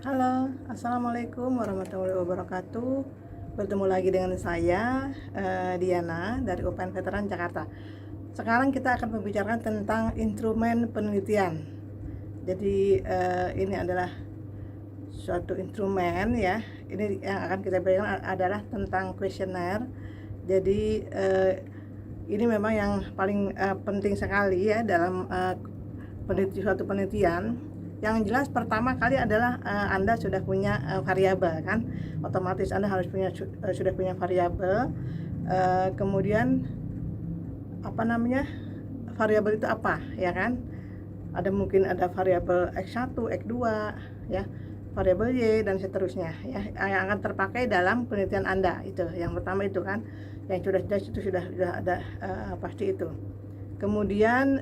Halo, assalamualaikum warahmatullahi wabarakatuh. Bertemu lagi dengan saya, Diana dari UPN Veteran Jakarta. Sekarang kita akan membicarakan tentang instrumen penelitian. Jadi ini adalah suatu instrumen ya. Ini yang akan kita berikan adalah tentang kuesioner. Jadi ini memang yang paling penting sekali ya dalam suatu penelitian. Yang jelas pertama kali adalah Anda sudah punya variabel kan, otomatis Anda harus sudah punya variabel. Kemudian apa namanya, variabel itu apa ya kan, mungkin ada variabel x1, x2 ya, variabel y dan seterusnya ya, yang akan terpakai dalam penelitian Anda. Itu yang pertama itu kan, yang sudah jelas itu sudah ada pasti itu. Kemudian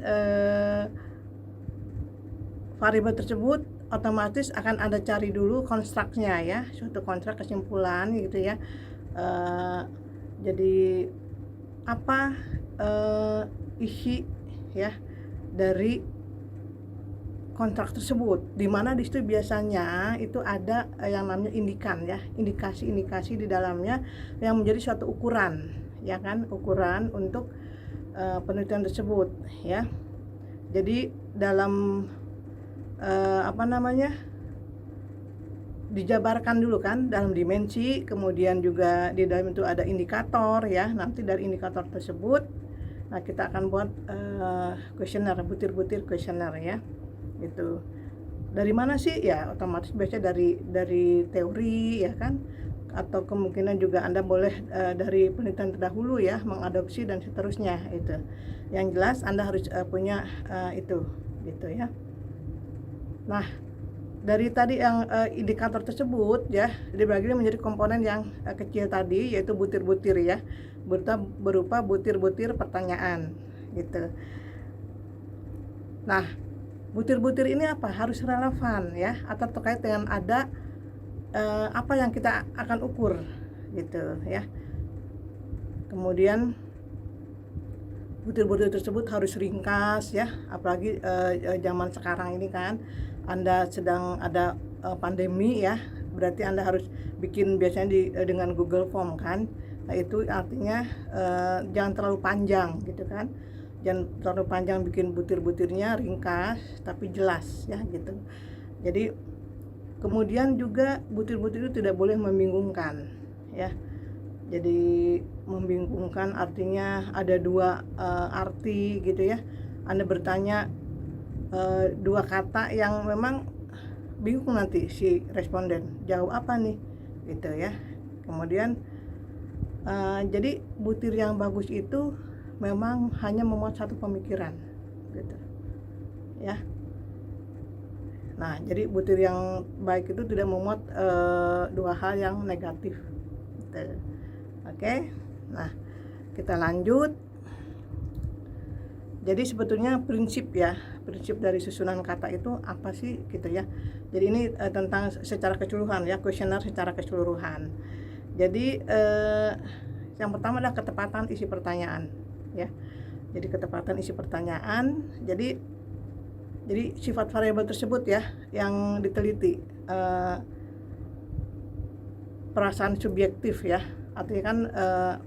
variabel tersebut otomatis akan Anda cari dulu konstruknya ya, suatu konstruk kesimpulan gitu ya. Jadi apa isi ya dari kontrak tersebut, di mana di situ biasanya itu ada yang namanya indikan ya, indikasi di dalamnya yang menjadi suatu ukuran ya kan, ukuran untuk penelitian tersebut ya. Jadi dalam dijabarkan dulu kan dalam dimensi, kemudian juga di dalam itu ada indikator ya. Nanti dari indikator tersebut kita akan buat kuesioner, butir-butir kuesioner ya gitu. Dari mana sih ya, otomatis biasanya dari teori ya kan, atau kemungkinan juga Anda boleh dari penelitian terdahulu ya, mengadopsi dan seterusnya. Itu yang jelas Anda harus punya itu gitu ya. Nah, dari tadi yang indikator tersebut ya, dibagi menjadi komponen yang kecil tadi, yaitu butir-butir ya, berupa butir-butir pertanyaan gitu. Nah, butir-butir ini apa? Harus relevan ya, atau terkait dengan ada apa yang kita akan ukur gitu ya. Kemudian butir-butir tersebut harus ringkas ya, apalagi zaman sekarang ini kan Anda sedang ada pandemi ya, berarti Anda harus bikin biasanya dengan Google Form kan. Nah itu artinya jangan terlalu panjang gitu kan, jangan terlalu panjang, bikin butir-butirnya ringkas tapi jelas ya gitu. Jadi kemudian juga butir-butir itu tidak boleh membingungkan ya. Jadi membingungkan artinya ada dua arti gitu ya. Anda bertanya dua kata yang memang bingung, nanti si responden jawab apa nih gitu ya. Kemudian jadi butir yang bagus itu memang hanya memuat satu pemikiran gitu ya. Nah jadi butir yang baik itu tidak memuat dua hal yang negatif gitu. Oke, nah kita lanjut. Jadi sebetulnya prinsip dari susunan kata itu apa sih gitu ya. Jadi ini tentang secara keseluruhan ya, kuesioner secara keseluruhan. Jadi yang pertama adalah ketepatan isi pertanyaan ya. Jadi ketepatan isi pertanyaan. Jadi sifat variabel tersebut ya yang diteliti, perasaan subjektif ya. Artinya kan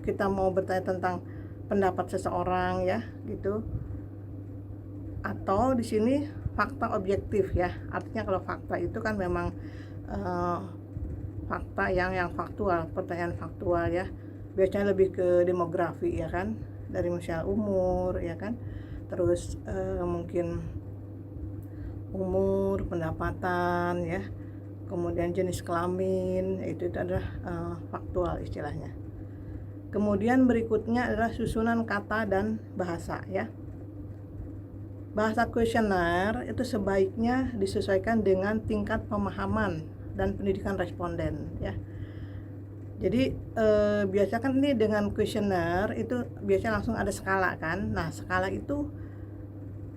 kita mau bertanya tentang pendapat seseorang ya gitu, atau di sini fakta objektif ya. Artinya kalau fakta itu kan memang fakta yang faktual, pertanyaan faktual ya, biasanya lebih ke demografi ya kan, dari misalnya umur ya kan, terus mungkin umur, pendapatan ya, kemudian jenis kelamin, itu adalah faktual istilahnya. Kemudian berikutnya adalah susunan kata dan bahasa ya. Bahasa kuesioner itu sebaiknya disesuaikan dengan tingkat pemahaman dan pendidikan responden ya. Jadi biasanya kan ini dengan kuesioner itu biasanya langsung ada skala kan. Nah skala itu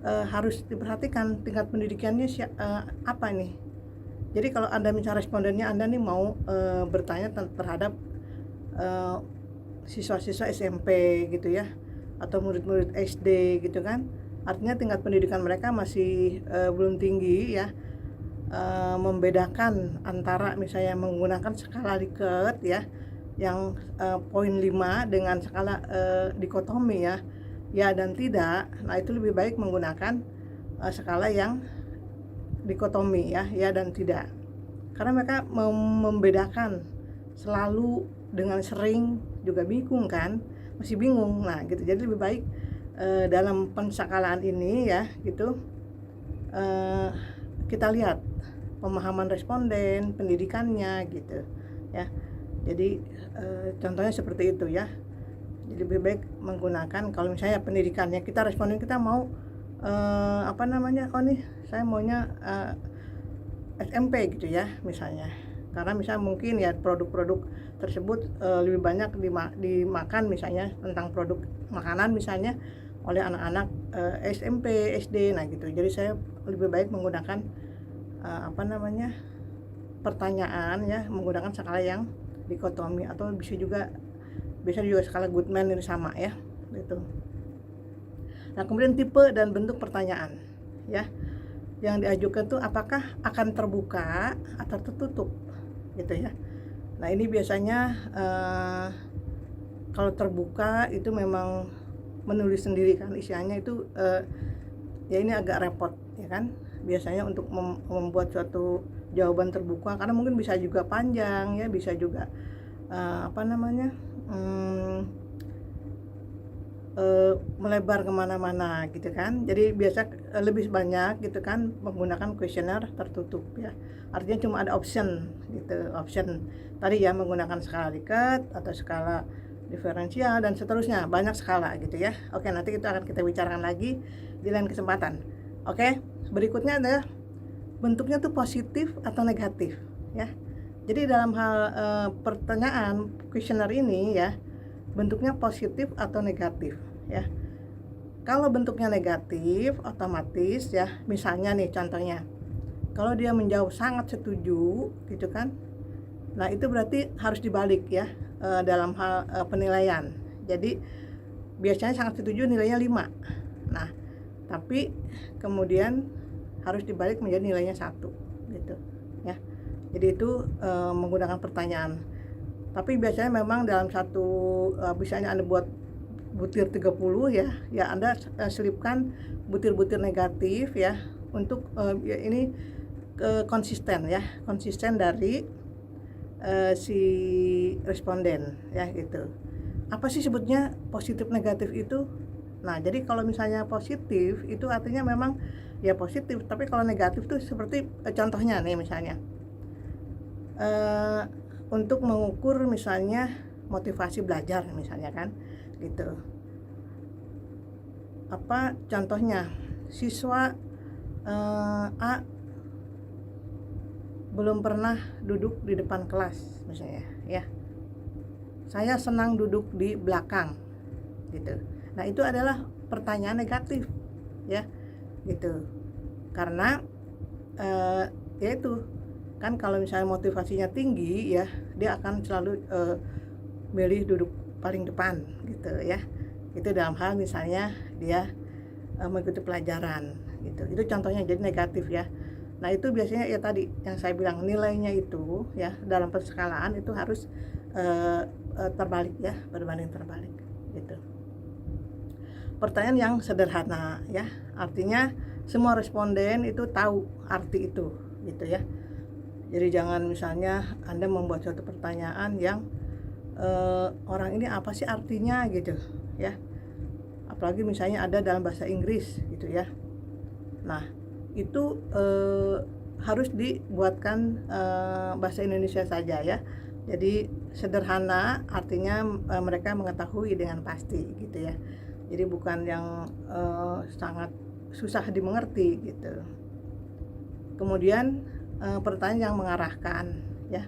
harus diperhatikan tingkat pendidikannya apa nih. Jadi kalau Anda misalnya respondennya Anda nih mau bertanya terhadap siswa-siswa SMP gitu ya, atau murid-murid SD gitu kan, artinya tingkat pendidikan mereka masih belum tinggi ya, membedakan antara misalnya menggunakan skala Likert ya yang poin 5 dengan skala dikotomi ya dan tidak. Nah itu lebih baik menggunakan skala yang dikotomi ya dan tidak, karena mereka membedakan selalu dengan sering juga bingung kan, masih bingung. Nah gitu, jadi lebih baik dalam pensakalaan ini ya gitu kita lihat pemahaman responden, pendidikannya gitu ya. Jadi contohnya seperti itu ya. Jadi lebih baik menggunakan, kalau misalnya pendidikannya kita responden kita mau oh nih saya maunya SMP gitu ya misalnya, karena misalnya mungkin ya produk-produk tersebut lebih banyak dimakan misalnya, tentang produk makanan misalnya oleh anak-anak SMP, SD. Nah gitu, jadi saya lebih baik menggunakan pertanyaan ya, menggunakan skala yang dikotomi, atau bisa juga skala Goodman ini sama ya gitu. Nah kemudian tipe dan bentuk pertanyaan ya yang diajukan tuh apakah akan terbuka atau tertutup gitu ya. Nah ini biasanya kalau terbuka itu memang menulis sendiri kan isiannya itu ya ini agak repot ya kan, biasanya untuk membuat suatu jawaban terbuka, karena mungkin bisa juga panjang ya, bisa juga melebar kemana-mana gitu kan. Jadi biasa lebih banyak gitu kan menggunakan kuesioner tertutup ya, artinya cuma ada option gitu, option tadi ya, menggunakan skala Likert atau skala diferensial dan seterusnya, banyak skala gitu ya. Oke, nanti itu akan kita bicarakan lagi di lain kesempatan. Oke, berikutnya adalah bentuknya tuh positif atau negatif ya. Jadi dalam hal pertanyaan kuesioner ini ya, bentuknya positif atau negatif ya. Kalau bentuknya negatif otomatis ya, misalnya nih contohnya, kalau dia menjawab sangat setuju gitu kan, nah itu berarti harus dibalik ya dalam hal penilaian. Jadi biasanya sangat setuju nilainya 5, nah tapi kemudian harus dibalik menjadi nilainya 1 gitu ya. Jadi itu menggunakan pertanyaan. Tapi biasanya memang dalam satu misalnya Anda buat butir 30 ya Anda selipkan butir-butir negatif ya, untuk ya ini konsisten dari si responden ya gitu. Apa sih sebutnya positif negatif itu? Nah jadi kalau misalnya positif itu artinya memang ya positif, tapi kalau negatif tuh seperti contohnya nih misalnya untuk mengukur misalnya motivasi belajar misalnya kan gitu. Apa contohnya, siswa A belum pernah duduk di depan kelas misalnya ya, saya senang duduk di belakang gitu. Nah itu adalah pertanyaan negatif ya gitu, karena yaitu kan kalau misalnya motivasinya tinggi ya, dia akan selalu milih duduk paling depan gitu ya. Itu dalam hal misalnya dia mengikuti pelajaran gitu. Itu contohnya, jadi negatif ya. Nah itu biasanya ya tadi yang saya bilang, nilainya itu ya dalam perskalaan itu harus terbalik ya, berbanding terbalik gitu. Pertanyaan yang sederhana ya, artinya semua responden itu tahu arti itu gitu ya. Jadi jangan misalnya Anda membuat suatu pertanyaan yang orang ini apa sih artinya gitu ya, apalagi misalnya ada dalam bahasa Inggris gitu ya. Nah itu harus dibuatkan bahasa Indonesia saja ya. Jadi sederhana artinya mereka mengetahui dengan pasti gitu ya. Jadi bukan yang sangat susah dimengerti gitu. Kemudian pertanyaan yang mengarahkan ya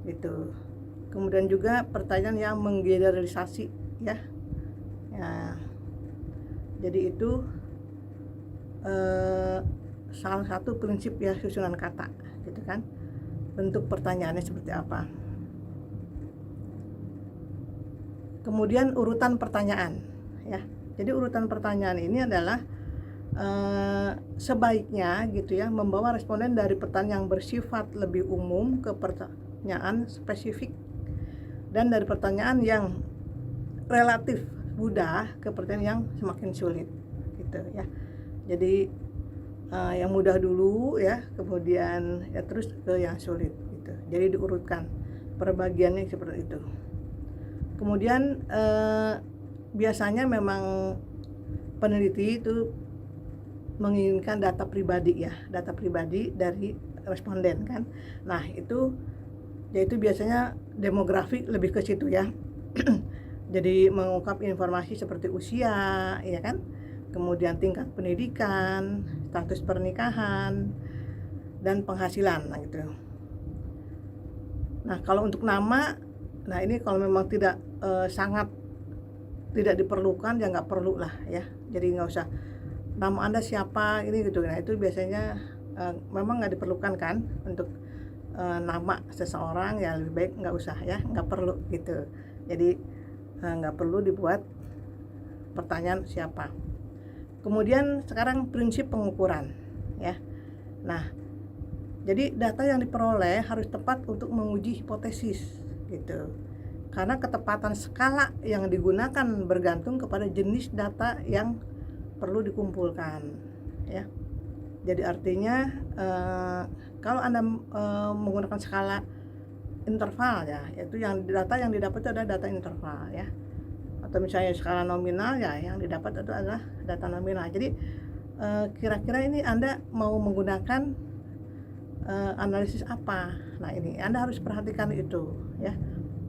gitu. Kemudian juga pertanyaan yang menggeneralisasi ya. Jadi itu salah satu prinsip ya susunan kata gitu kan. Bentuk pertanyaannya seperti apa. Kemudian urutan pertanyaan ya. Jadi urutan pertanyaan ini adalah sebaiknya gitu ya membawa responden dari pertanyaan yang bersifat lebih umum ke pertanyaan spesifik, dan dari pertanyaan yang relatif mudah ke pertanyaan yang semakin sulit gitu ya. Jadi yang mudah dulu ya, kemudian ya terus ke yang sulit gitu. Jadi diurutkan perbagiannya seperti itu. Kemudian biasanya memang peneliti itu menginginkan data pribadi ya, data pribadi dari responden kan. Nah itu yaitu biasanya demografi lebih ke situ ya. Jadi mengungkap informasi seperti usia ya kan, kemudian tingkat pendidikan, status pernikahan, dan penghasilan, nah gitu. Nah kalau untuk nama, nah ini kalau memang tidak sangat tidak diperlukan ya nggak perlu lah ya. Jadi nggak usah nama Anda siapa ini gitu. Nah itu biasanya memang nggak diperlukan kan untuk nama seseorang, ya lebih baik nggak usah ya, nggak perlu gitu. Jadi nggak perlu dibuat pertanyaan siapa. Kemudian sekarang prinsip pengukuran ya. Nah jadi data yang diperoleh harus tepat untuk menguji hipotesis gitu. Karena ketepatan skala yang digunakan bergantung kepada jenis data yang perlu dikumpulkan ya. Jadi artinya kalau Anda menggunakan skala interval ya, yaitu yang data yang didapat itu adalah data interval ya. Atau misalnya skala nominal ya, yang didapat itu adalah data nominal. Jadi kira-kira ini Anda mau menggunakan analisis apa? Nah ini Anda harus perhatikan itu ya.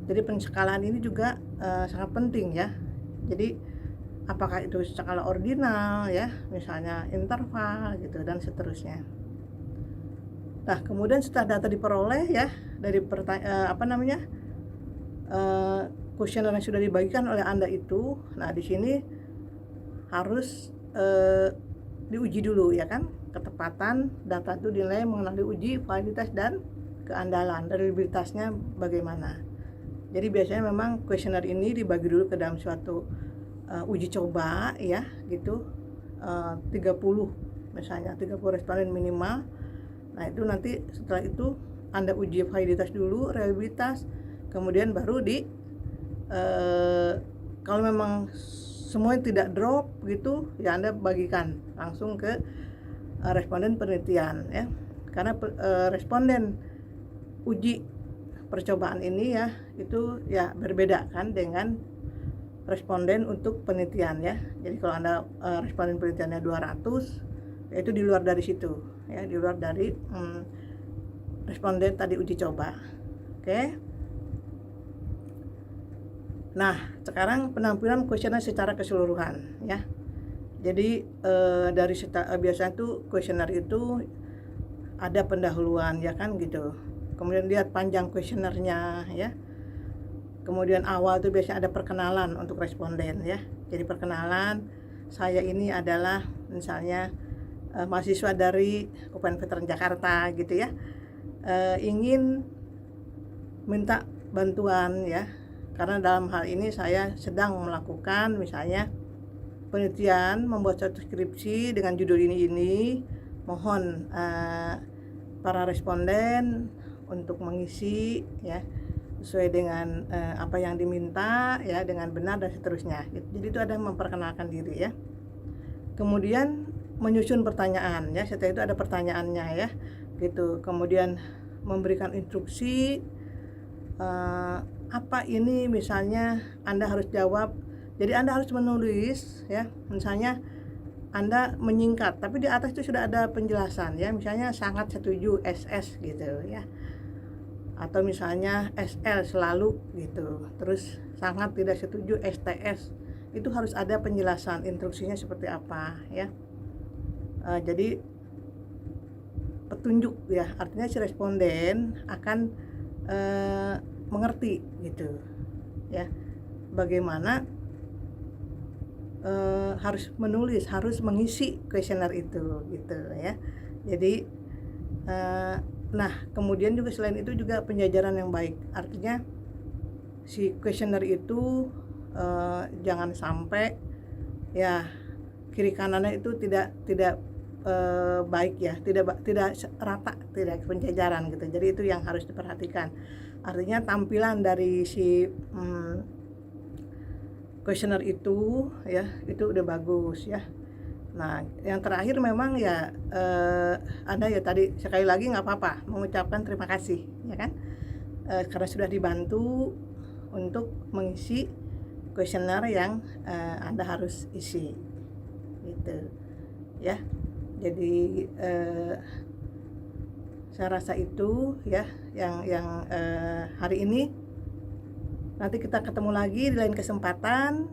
Jadi penskalaan ini juga sangat penting ya. Jadi apakah itu skala ordinal ya, misalnya interval gitu dan seterusnya. Nah kemudian setelah data diperoleh ya dari kuesioner yang sudah dibagikan oleh Anda itu, nah di sini harus diuji dulu ya kan, ketepatan data itu dinilai mengenai diuji validitas dan keandalan, reliabilitasnya bagaimana. Jadi biasanya memang kuesioner ini dibagi dulu ke dalam suatu uji coba ya gitu, 30 misalnya 30 responden minimal. Nah itu nanti setelah itu Anda uji validitas dulu, reliabilitas, kemudian baru kalau memang semuanya tidak drop gitu ya Anda bagikan langsung ke responden penelitian ya. Karena responden uji percobaan ini ya itu ya berbeda kan dengan responden untuk penelitian ya. Jadi kalau Anda responden penelitiannya 200 ya itu di luar dari situ ya, di luar dari responden tadi uji coba. Oke. Nah, sekarang penampilan kuesioner secara keseluruhan ya. Jadi biasanya tuh kuesioner itu ada pendahuluan ya kan gitu. Kemudian lihat panjang kuesionernya ya. Kemudian awal itu biasanya ada perkenalan untuk responden ya. Jadi perkenalan, saya ini adalah misalnya mahasiswa dari UPN Veteran Jakarta gitu ya. Ingin minta bantuan ya. Karena dalam hal ini saya sedang melakukan misalnya penelitian, membuat suatu skripsi dengan judul ini. Mohon para responden untuk mengisi ya sesuai dengan apa yang diminta ya, dengan benar dan seterusnya. Jadi itu ada memperkenalkan diri ya. Kemudian menyusun pertanyaan ya, setelah itu ada pertanyaannya ya gitu. Kemudian memberikan instruksi apa ini misalnya Anda harus jawab. Jadi Anda harus menulis ya, misalnya Anda menyingkat tapi di atas itu sudah ada penjelasan ya, misalnya sangat setuju SS gitu ya, atau misalnya SL selalu gitu, terus sangat tidak setuju STS. Itu harus ada penjelasan instruksinya seperti apa ya. Jadi petunjuk ya, artinya si responden akan mengerti gitu ya, bagaimana harus menulis, harus mengisi kuesioner itu gitu ya. Jadi nah kemudian juga selain itu juga penjajaran yang baik, artinya si kuesioner itu jangan sampai ya kiri kanannya itu tidak baik ya, tidak rata, tidak penjajaran gitu. Jadi itu yang harus diperhatikan. Artinya tampilan dari si kuesioner itu ya, itu udah bagus ya. Nah, yang terakhir memang ya Anda ya tadi sekali lagi nggak apa-apa mengucapkan terima kasih ya kan, karena sudah dibantu untuk mengisi kuesioner yang Anda harus isi gitu ya. Jadi saya rasa itu ya yang hari ini. Nanti kita ketemu lagi di lain kesempatan.